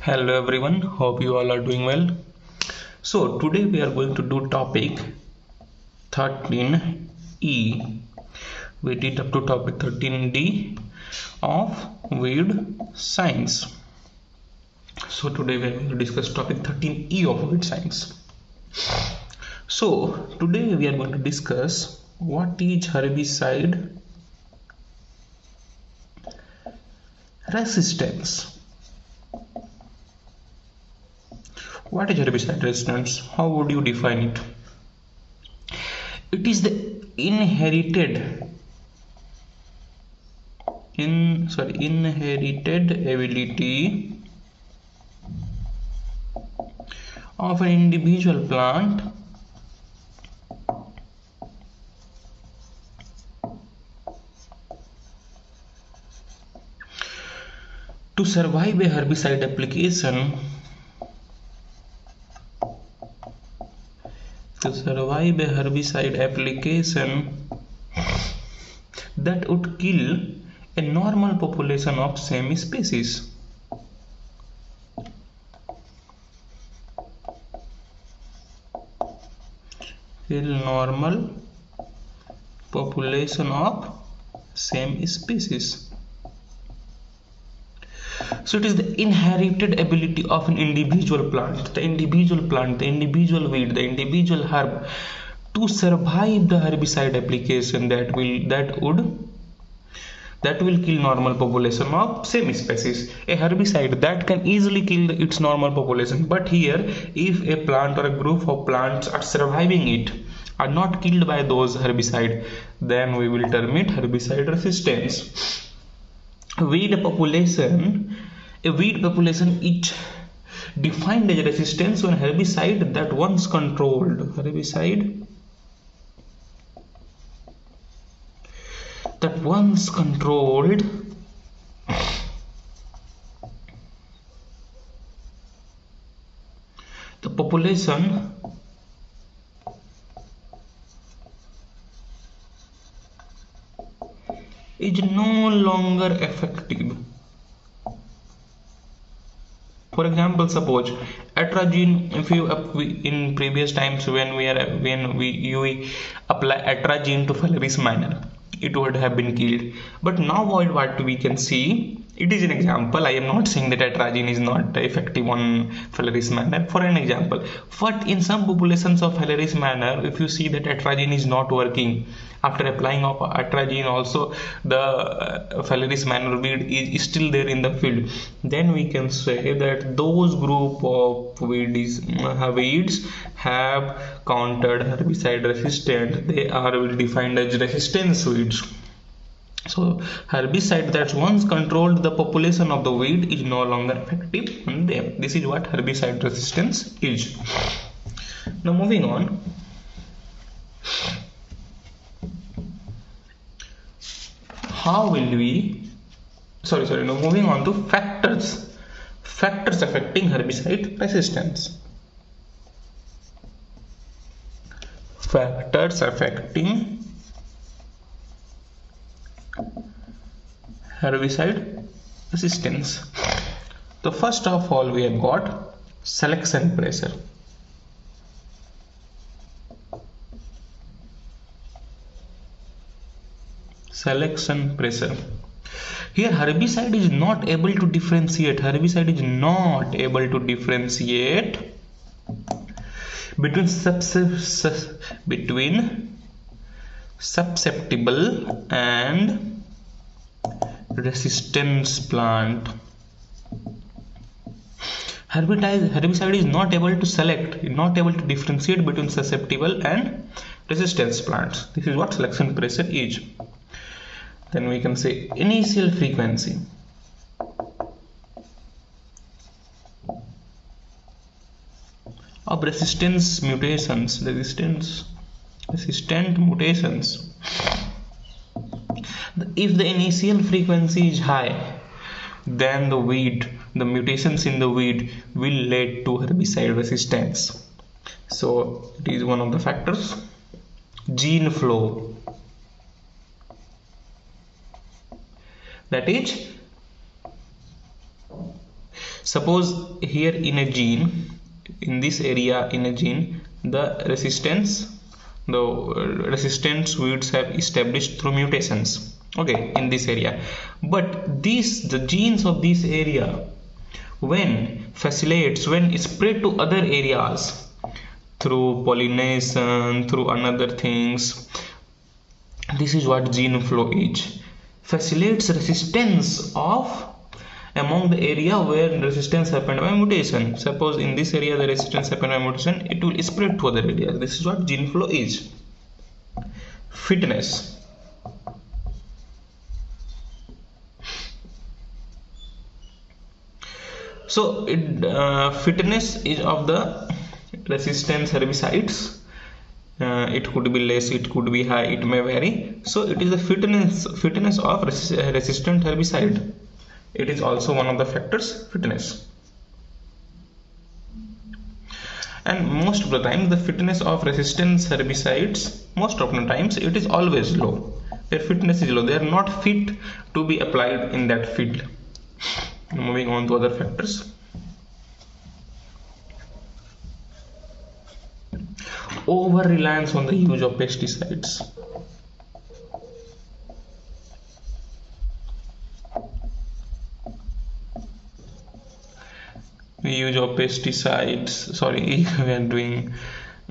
Hello everyone, hope you all are doing well. So today we are going to do topic 13E. We did up to topic 13D of weed science. So today we are going to discuss topic 13E of weed science. So today we are going to discuss what is herbicide resistance. What is herbicide resistance? How would you define it? It is the inherited ability of an individual plant to survive a herbicide application that would kill a normal population of same species. So it is the inherited ability of an individual plant, the individual weed, the individual herb to survive the herbicide application that will kill normal population of same species. A herbicide that can easily kill its normal population, but here if a plant or a group of plants are surviving it, are not killed by those herbicide, then we will term it herbicide resistance. A weed population is defined as resistance to an herbicide that once controlled the population is no longer effective. For example, suppose atrazine, in previous times when we apply atrazine to Fularis manner, it would have been killed. But now what we can see, it is an example. I am not saying that atrazine is not effective on Fularis manner. For an example, but in some populations of Fularis manner, if you see that atrazine is not working, after applying of atrazine also the Fularis manner weed is still there in the field, then we can say that those group of weeds have countered herbicide resistant. They are defined as resistance weeds. So herbicide that once controlled the population of the weed is no longer effective on them. This is what herbicide resistance is. Now moving on. Moving on to factors affecting herbicide resistance. Factors affecting herbicide resistance. So first of all, we have got selection pressure. Here herbicide is not able to differentiate between susceptible and resistance plant. Herbicide is not able to differentiate between susceptible and resistance plants. This is what selection pressure is. Then we can say initial frequency. Of resistant mutations. If the initial frequency is high, then the mutations in the weed will lead to herbicide resistance. So it is one of the factors. Gene flow. That is Suppose here in a gene, in this area in a gene, the resistance weeds have established through mutations, okay, in this area. But the genes of this area, when spread to other areas through pollination, through another things, this is what gene flow is. Facilitates resistance of among the area where resistance happened by mutation. Suppose in this area the resistance happened by mutation, it will spread to other areas. This is what gene flow is. Fitness. So fitness is of the resistance herbicides. It could be less, it could be high, it may vary. So it is the fitness of resistant herbicide. It is also one of the factors, fitness. And most of the time the fitness of resistance herbicides, most of the times it is always low. Their fitness is low. They are not fit to be applied in that field. Moving on to other factors. Over reliance on the use of pesticides. Use of pesticides, sorry, we are doing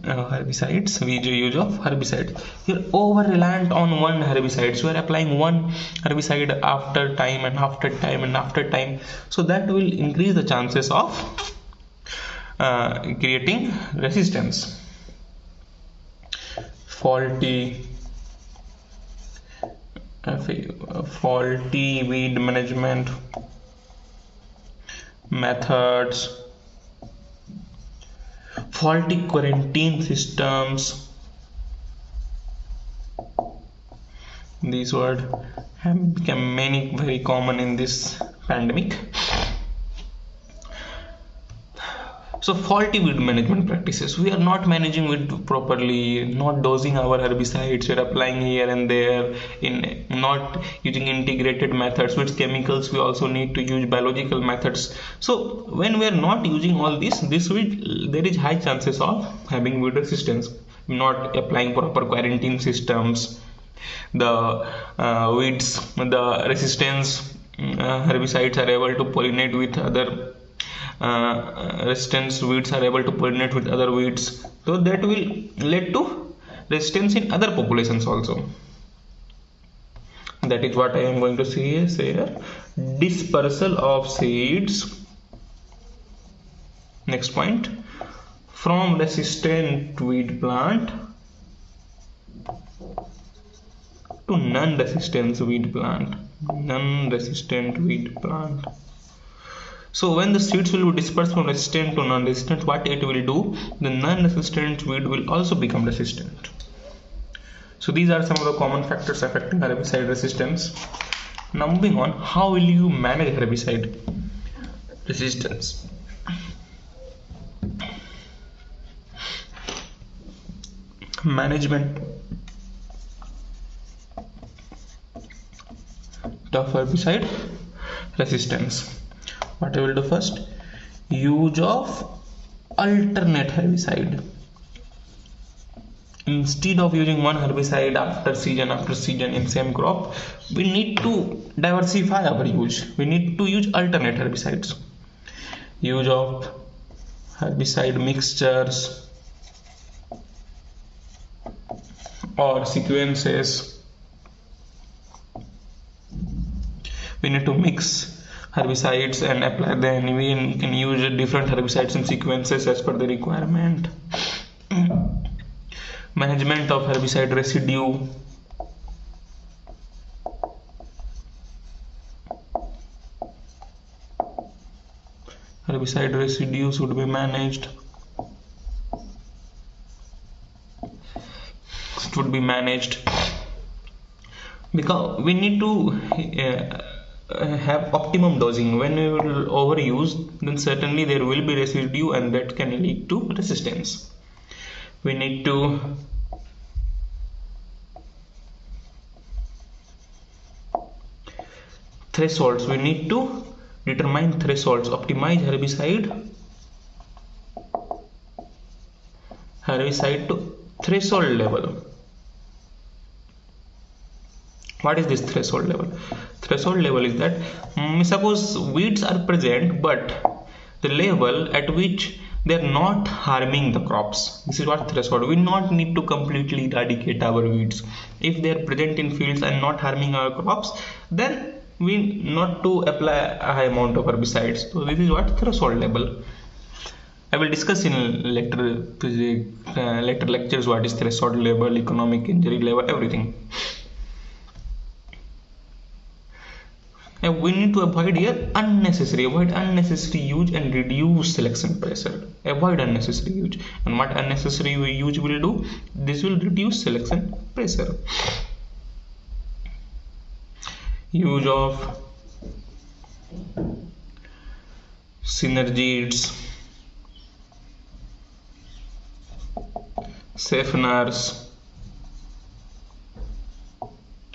herbicides. We use of herbicide. You're over reliant on one herbicide, so you are applying one herbicide after time and after time and after time, so that will increase the chances of creating resistance. Faulty weed management methods, faulty quarantine systems. These words have become very common in this pandemic. So faulty weed management practices. We are not managing weed properly, not dosing our herbicides, we are applying here and there, in not using integrated methods with chemicals. We also need to use biological methods. So when we are not using all this weed, there is high chances of having weed resistance. Not applying proper quarantine systems, the weeds, the resistance herbicides are able to pollinate with other resistance weeds are able to pollinate with other weeds, so that will lead to resistance in other populations also. That is what I am going to say here. Dispersal of seeds. Next point, from resistant weed plant to non-resistant weed plant. So when the seeds will be dispersed from resistant to non-resistant, what it will do? The non-resistant weed will also become resistant. So these are some of the common factors affecting herbicide resistance. Now moving on, how will you manage herbicide resistance? Management of herbicide resistance. What I will do first, use of alternate herbicide. Instead of using one herbicide after season in same crop, we need to diversify our use. We need to use alternate herbicides. Use of herbicide mixtures or sequences. We need to mix herbicides and apply them. We can use different herbicides and sequences as per the requirement. Management of herbicide residue. Herbicide residue should be managed. Because we need to have optimum dosing. When we will overuse, then certainly there will be residue and that can lead to resistance. We need to thresholds. We need to Determine thresholds. Optimize herbicide to threshold level. What is this threshold level? Threshold level is that suppose weeds are present, but the level at which they are not harming the crops. This is what threshold. We not need to completely eradicate our weeds. If they are present in fields and not harming our crops, then we not to apply a high amount of herbicides. So this is what threshold level. I will discuss in later lectures what is threshold level, economic injury level, everything. And we need to avoid unnecessary use and reduce selection pressure. Avoid unnecessary use. And what unnecessary use will do? This will reduce selection pressure. Use of synergids, safeners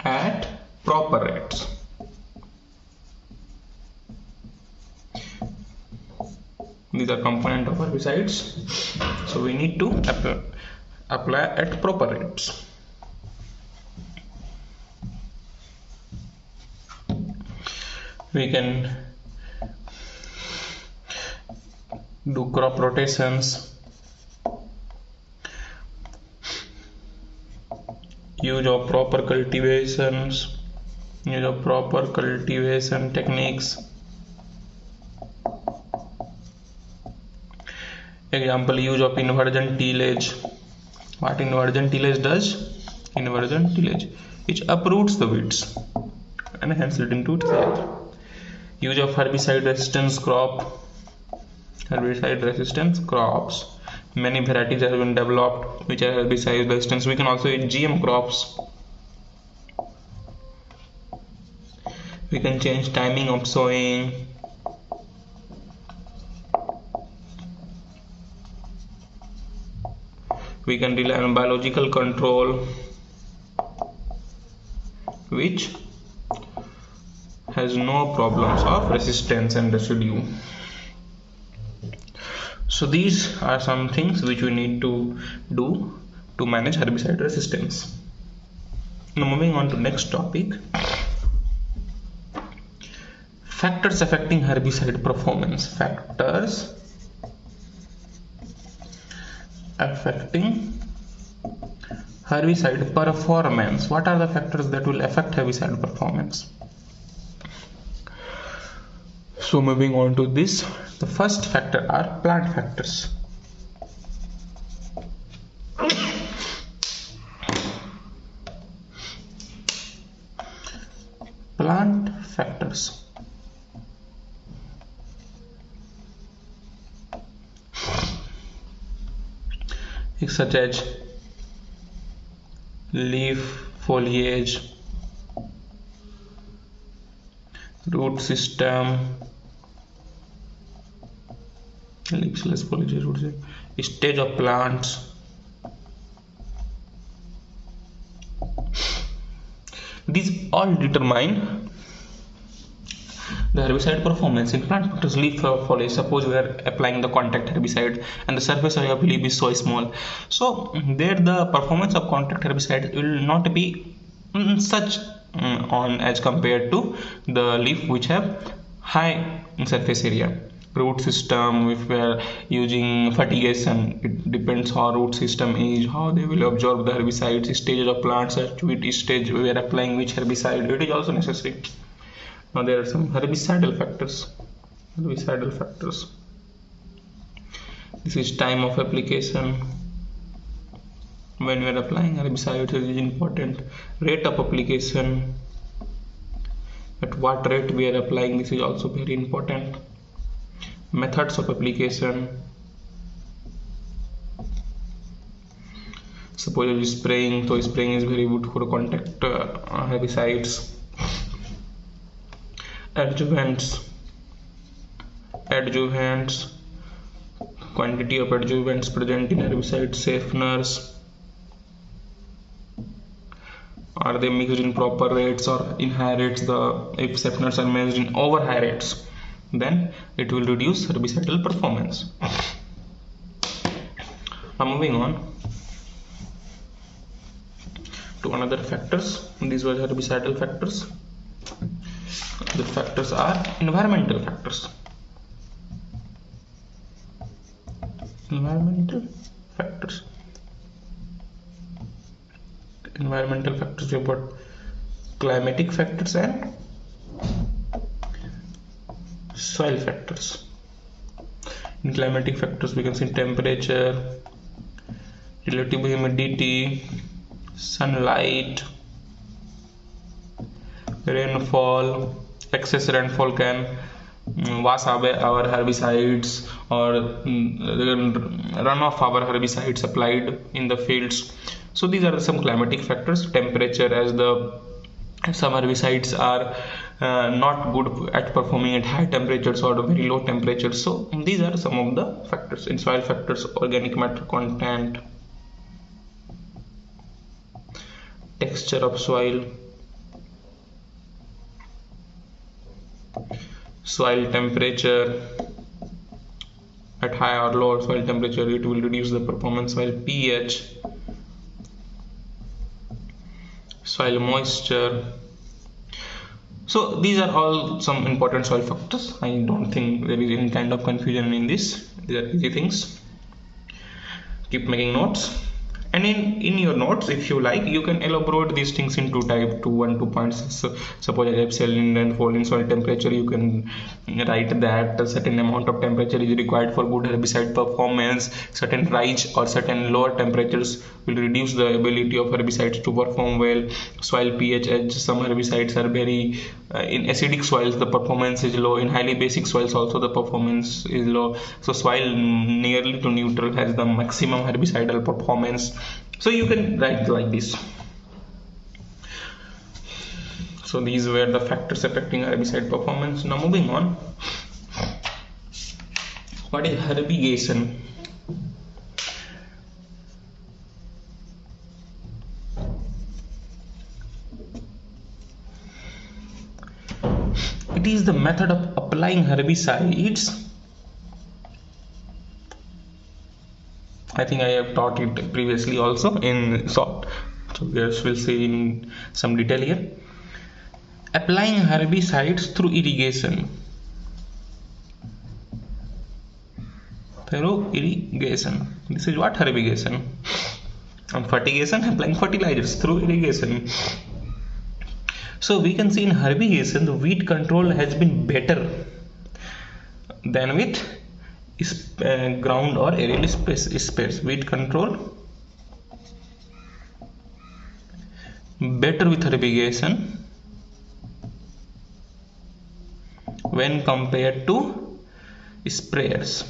at proper rates. These are component of herbicides, so we need to apply at proper rates. We can do crop rotations, use of proper cultivation techniques. Example, use of inversion tillage. What inversion tillage does? Inversion tillage, which uproots the weeds and hence leading to its death. Use of herbicide resistance crops. Many varieties have been developed which are herbicide resistance. We can also use GM crops. We can change timing of sowing. We can rely on biological control, which has no problems of resistance and residue. So these are some things which we need to do to manage herbicide resistance. Now moving on to next topic, factors affecting herbicide performance. Factors affecting herbicide performance. What are the factors that will affect herbicide performance? So moving on to this, the first factor are plant factors. Plant factors. Such as leaf, foliage, root system, leafless foliage, root system, stage of plants. These all determine the herbicide performance. In plant factors, leaf, foliage, suppose we are applying the contact herbicide and the surface area of leaf is so small, so there the performance of contact herbicide will not be such on as compared to the leaf which have high surface area. Root system, if we are using fertigation, it depends how root system is, how they will absorb the herbicides. Stages of plants, at which stage we are applying which herbicide, it is also necessary. Now there are some herbicidal factors. This is time of application. When we are applying herbicides, it is important. Rate of application, at what rate we are applying, this is also very important. Methods of application. Suppose you are spraying, so spraying is very good for contact herbicides. Adjuvants, quantity of adjuvants present in herbicide. Safeners, are they mixed in proper rates or in high rates? If safeners are mixed in over high rates, then it will reduce herbicidal performance. Now moving on to another factors. These were herbicidal factors. The factors are environmental factors. Environmental factors. Environmental factors, we have got climatic factors and soil factors. In climatic factors, we can see temperature, relative humidity, sunlight, rainfall. Excess rainfall can wash away our herbicides or run off our herbicides applied in the fields. So these are some climatic factors. Temperature, as some herbicides are not good at performing at high temperatures or very low temperatures. So these are some of the factors. In soil factors, organic matter content, texture of soil, soil temperature. At high or low soil temperature, it will reduce the performance. Soil pH, soil moisture. So these are all some important soil factors. I don't think there is any kind of confusion in this. These are easy things. Keep making notes. And in your notes, if you like, you can elaborate these things into type 2 and 2 points. So, suppose I have saline and fall in soil temperature, you can write that a certain amount of temperature is required for good herbicide performance. Certain rise or certain lower temperatures will reduce the ability of herbicides to perform well. Soil pH, as some herbicides are very in acidic soils, the performance is low. In highly basic soils also the performance is low. So soil nearly to neutral has the maximum herbicidal performance. So you can write like this. So these were the factors affecting herbicide performance. Now moving on, what is herbigation? It is the method of applying herbicides. I think I have taught it previously also in short, so we'll see in some detail here. Applying herbicides through irrigation. This is what herbigation. And fertigation, applying fertilizers through irrigation. So we can see in herbigation the weed control has been better than with ground or aerial spares. Weed control better with herbigation when compared to sprayers.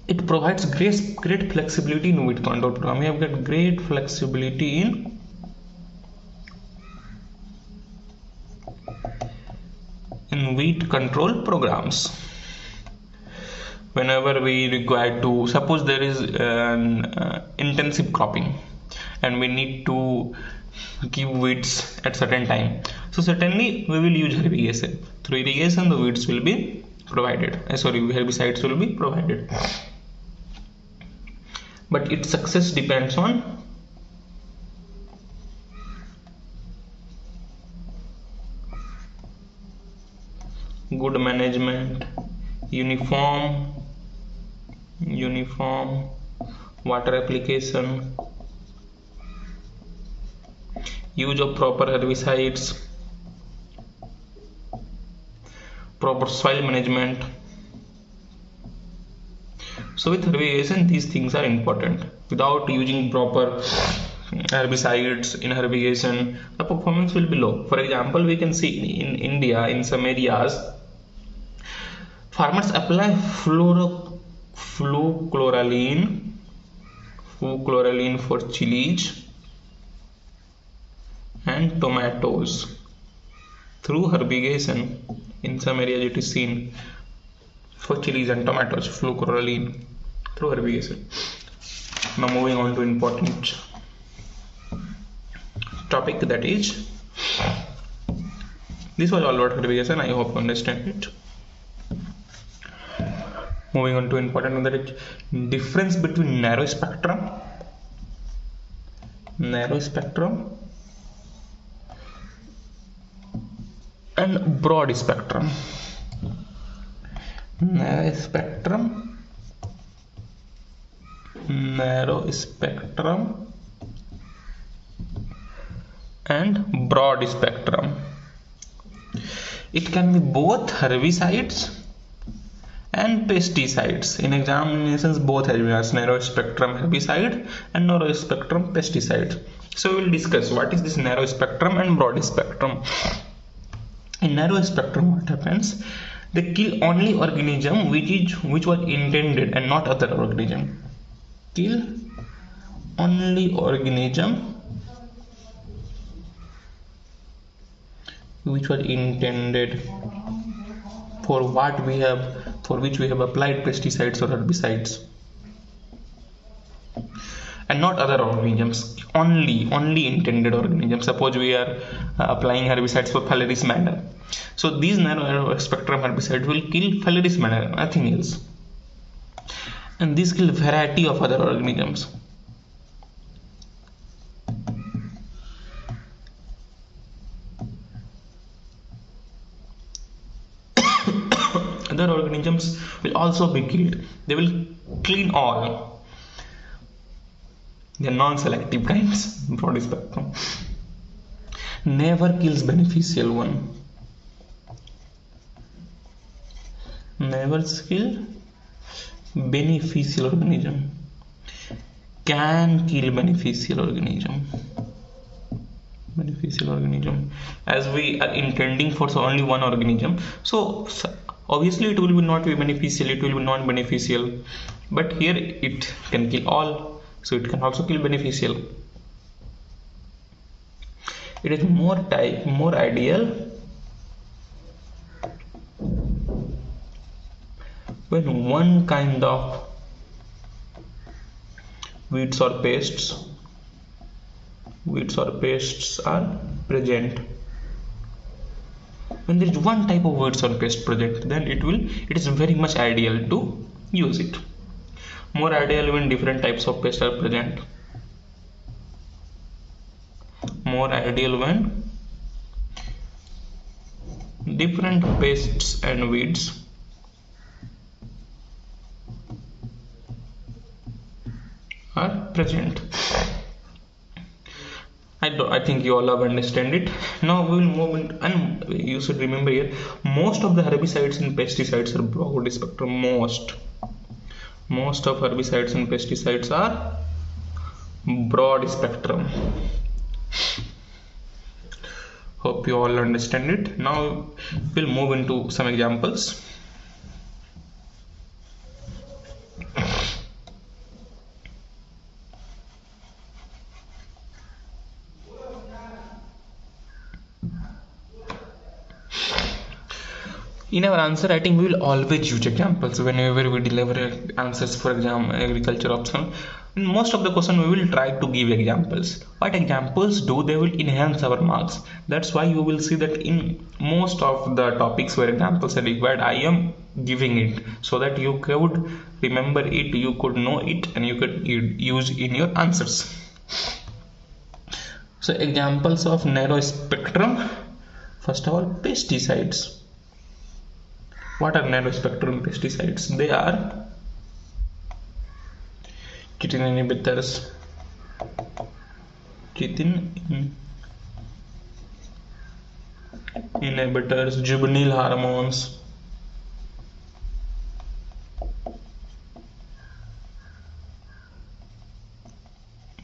It provides great flexibility in weed control program. We have got great flexibility in weed control programs. Whenever we require to, suppose there is an intensive cropping and we need to give weeds at certain time, so certainly we will use irrigation. Through irrigation the weeds will be provided, herbicides will be provided, but its success depends on good management, uniform water application, use of proper herbicides, proper soil management. So with herbigation these things are important. Without using proper herbicides in herbigation, the performance will be low. For example, we can see in India, in some areas, farmers apply flucloraline for chilies and tomatoes through herbigation. In some areas it is seen for chilies and tomatoes, flucloraline through herbigation. Now moving on to important topic, that is This was all about fertigation. I hope you understand it. Moving on to important one, that is difference between narrow spectrum and broad spectrum. Narrow spectrum and broad spectrum. It can be both herbicides and pesticides. In examinations, both have been asked, narrow spectrum herbicide and narrow spectrum pesticide. So we will discuss what is this narrow spectrum and broad spectrum. In narrow spectrum, what happens? They kill only organism which was intended and not other organism. Kill only organism which was intended for which we have applied pesticides or herbicides, and not other organisms. Only intended organisms. Suppose we are applying herbicides for Phalaris manner. So these narrow spectrum herbicides will kill Phalaris manner, nothing else. And these kill variety of other organisms. Other organisms will also be killed. They will clean all. They are non-selective kinds. Broad spectrum never kills beneficial one. Never kill beneficial organism. Can kill beneficial organism. As we are intending for only one organism, so obviously it will not be beneficial, it will be non-beneficial, but here it can kill all, so it can also kill beneficial. It is more ideal when one kind of weeds or pests are present. When there is one type of weeds or pest present, then it is very much ideal to use it. More ideal when different types of pests are present. More ideal when different pests and weeds are present. I think you all have understand it. Now we will move into, and you should remember here, most of the herbicides and pesticides are broad spectrum. Most of herbicides and pesticides are broad spectrum. Hope you all understand it. Now we'll move into some examples. In our answer writing, we will always use examples whenever we deliver answers for exam agriculture option. In most of the question we will try to give examples. What examples do? They will enhance our marks. That's why you will see that in most of the topics where examples are required, I am giving it so that you could remember it, you could know it, and you could use in your answers. So examples of narrow spectrum. First of all, pesticides. What are narrow spectrum pesticides? They are chitin inhibitors, juvenile hormones,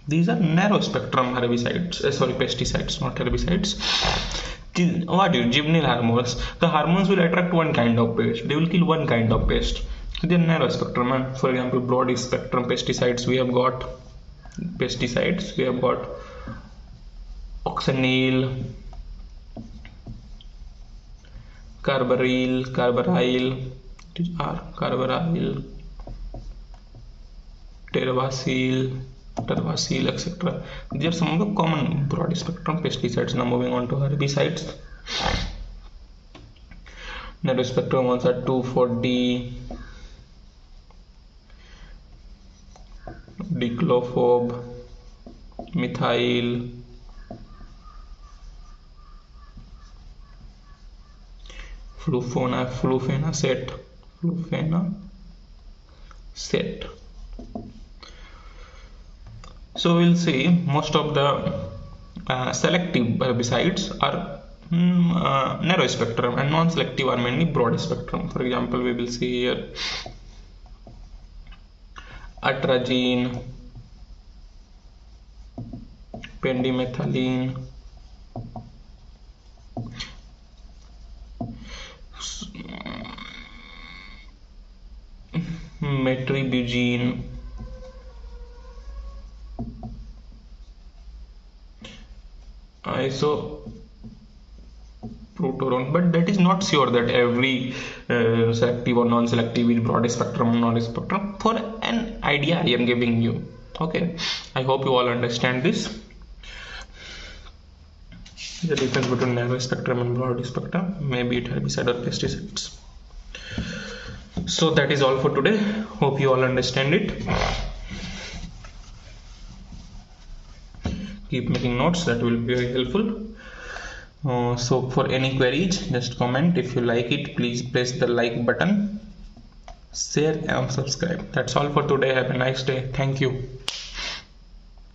these are narrow spectrum herbicides, pesticides, not herbicides. What is juvenile hormones? The hormones will attract one kind of pest. They will kill one kind of pest. So they are narrow spectrum. And for example, broad spectrum pesticides, we have got oxanil, carbaryl, tervacil, etc. These are some of the common broad spectrum pesticides. Now moving on to herbicides. Narrow spectrum ones are 2,4-D, diclophob, methyl, flufenacet. So we'll see most of the selective herbicides are narrow spectrum, and non-selective are mainly broad spectrum. For example, we will see here atrazine, pendimethalin, metribuzine, isoproteron. But that is not sure that every selective or non-selective is broad spectrum or narrow spectrum. For an idea I am giving you. Okay, I hope you all understand this, the difference between narrow spectrum and broad spectrum, maybe it herbicide or pesticides. So that is all for today. Hope you all understand it. Keep making notes, that will be very helpful. So for any queries, just comment. If you like it, please press the like button, share and subscribe. That's all for today. Have a nice day. Thank you.